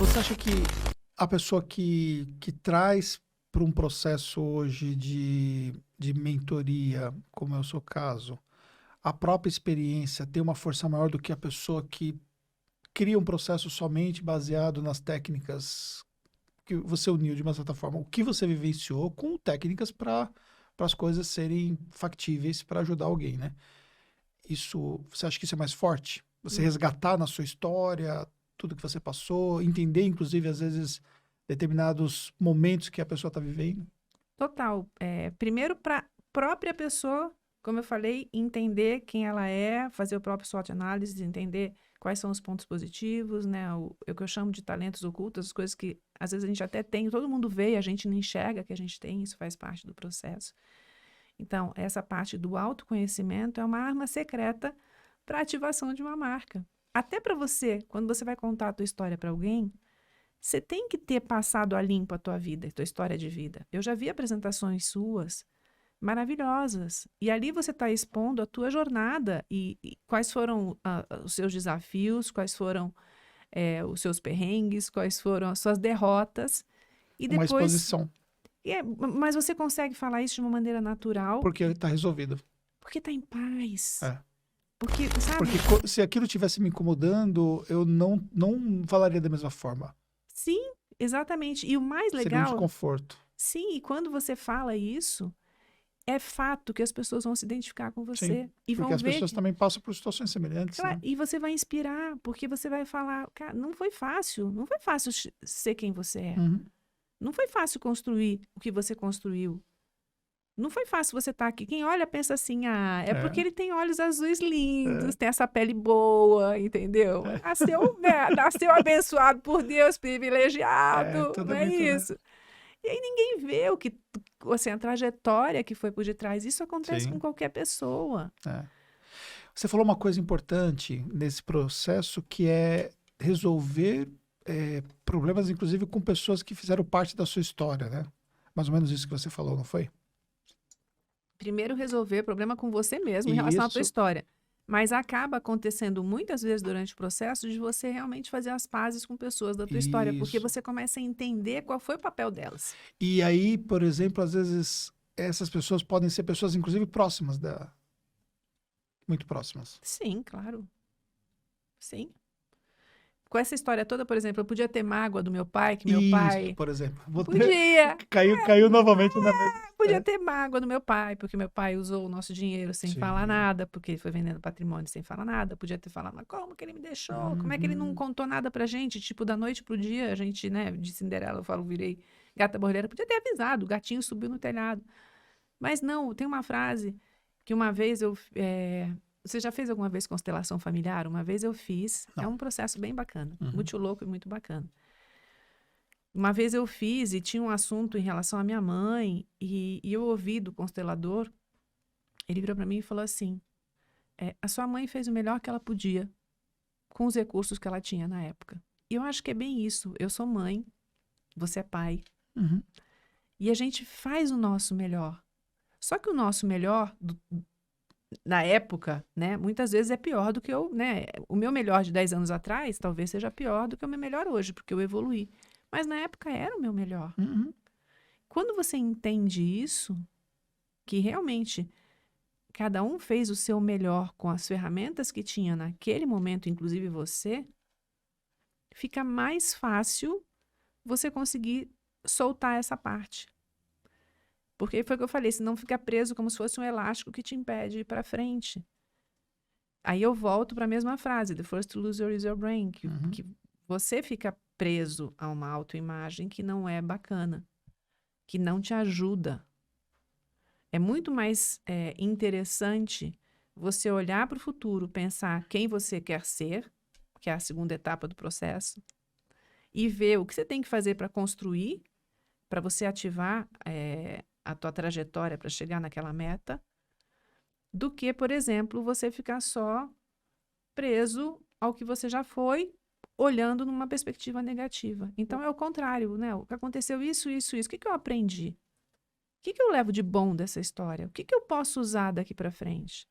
Você acha que a pessoa que traz para um processo hoje de mentoria, como é o seu caso, a própria experiência tem uma força maior do que a pessoa que cria um processo somente baseado nas técnicas que você uniu de uma certa forma, o que você vivenciou com técnicas para as coisas serem factíveis para ajudar alguém, né? Isso, você acha que isso é mais forte? Você resgatar na sua história tudo que você passou, entender, inclusive, às vezes, determinados momentos que a pessoa está vivendo? Total. Primeiro, para própria pessoa, como eu falei, entender quem ela é, fazer o próprio SWOT-análise, entender quais são os pontos positivos, né? O que eu chamo de talentos ocultos, as coisas que às vezes a gente até tem, todo mundo vê e a gente não enxerga que a gente tem, isso faz parte do processo. Então, essa parte do autoconhecimento é uma arma secreta para a ativação de uma marca. Até para você, quando você vai contar a tua história para alguém, você tem que ter passado a limpo a tua vida, a tua história de vida. Eu já vi apresentações suas maravilhosas. E ali você está expondo a tua jornada e quais foram os seus desafios, quais foram os seus perrengues, quais foram as suas derrotas. E Uma depois. exposição, Mas você consegue falar isso de uma maneira natural, porque está resolvido. porque está em paz. É. Porque, Porque sabe? se aquilo estivesse me incomodando, eu não falaria da mesma forma. Sim, exatamente. E o mais Seria um legal, desconforto. sim, e quando você fala isso, é fato que as pessoas vão se identificar com Sim. você e Porque vão as ver pessoas que, também passam por situações semelhantes, claro, né? e você vai inspirar, porque você vai falar, cara, não foi fácil ser quem você é. Uhum. Não foi fácil construir o que você construiu. Não foi fácil você estar aqui. Quem olha pensa assim, é porque É, ele tem olhos azuis lindos, é, tem essa pele boa, entendeu? Nasceu abençoado por Deus, privilegiado, tudo não é é muito, né? isso? E aí ninguém vê o que, assim, a trajetória que foi por detrás. Isso acontece com Sim. qualquer pessoa. É. Você falou uma coisa importante nesse processo que é resolver problemas, inclusive com pessoas que fizeram parte da sua história, né? Mais ou menos isso que você falou, não foi? Primeiro resolver problema com você mesmo em E relação à tua isso. história. Mas acaba acontecendo muitas vezes durante o processo de você realmente fazer as pazes com pessoas da tua história, porque Isso. você começa a entender qual foi o papel delas. E aí, por exemplo, às vezes essas pessoas podem ser pessoas, inclusive, próximas da. Muito próximas. Sim, claro. Sim. Com essa história toda, por exemplo, eu podia ter mágoa do meu pai, que meu Isso, pai. por exemplo. Vou ter... Podia. caiu novamente na mesma. Podia ter mágoa do meu pai, porque meu pai usou o nosso dinheiro sem falar Sim. nada, porque ele foi vendendo patrimônio sem falar nada. Podia ter falado, mas como que ele me deixou? Como é que ele não Uhum. contou nada pra gente? Tipo, da noite pro dia, a gente, né, de Cinderela, eu falo, virei gata borralheira. Podia ter avisado, o gatinho subiu no telhado. Mas não, tem uma frase que uma vez você já fez alguma vez constelação familiar? Uma vez eu fiz. É Não. um processo bem bacana, Uhum. muito louco e muito bacana. Uma vez eu fiz e tinha um assunto em relação à minha mãe e eu ouvi do constelador, ele virou para mim e falou assim, a sua mãe fez o melhor que ela podia com os recursos que ela tinha na época. E eu acho que é bem isso. Eu sou mãe, você é pai, Uhum. e a gente faz o nosso melhor. Só que o nosso melhor na época, né, muitas vezes é pior do que né, o meu melhor de 10 anos atrás talvez seja pior do que o meu melhor hoje, porque eu evoluí. Mas na época era o meu melhor. Uhum. Quando você entende isso, que realmente cada um fez o seu melhor com as ferramentas que tinha naquele momento, inclusive você, fica mais fácil você conseguir soltar essa parte. Porque foi o que eu falei, senão fica preso como se fosse um elástico que te impede de ir para frente. Aí eu volto para a mesma frase, the first loser is your brain, Uhum. que você fica preso a uma autoimagem que não é bacana, que não te ajuda. É muito mais interessante você olhar para o futuro, pensar quem você quer ser, que é a segunda etapa do processo, e ver o que você tem que fazer para construir, para você ativar a tua trajetória para chegar naquela meta, do que, por exemplo, você ficar só preso ao que você já foi, olhando numa perspectiva negativa. Então é o contrário, né? O que aconteceu, isso. O que eu aprendi? O que eu levo de bom dessa história? O que eu posso usar daqui para frente?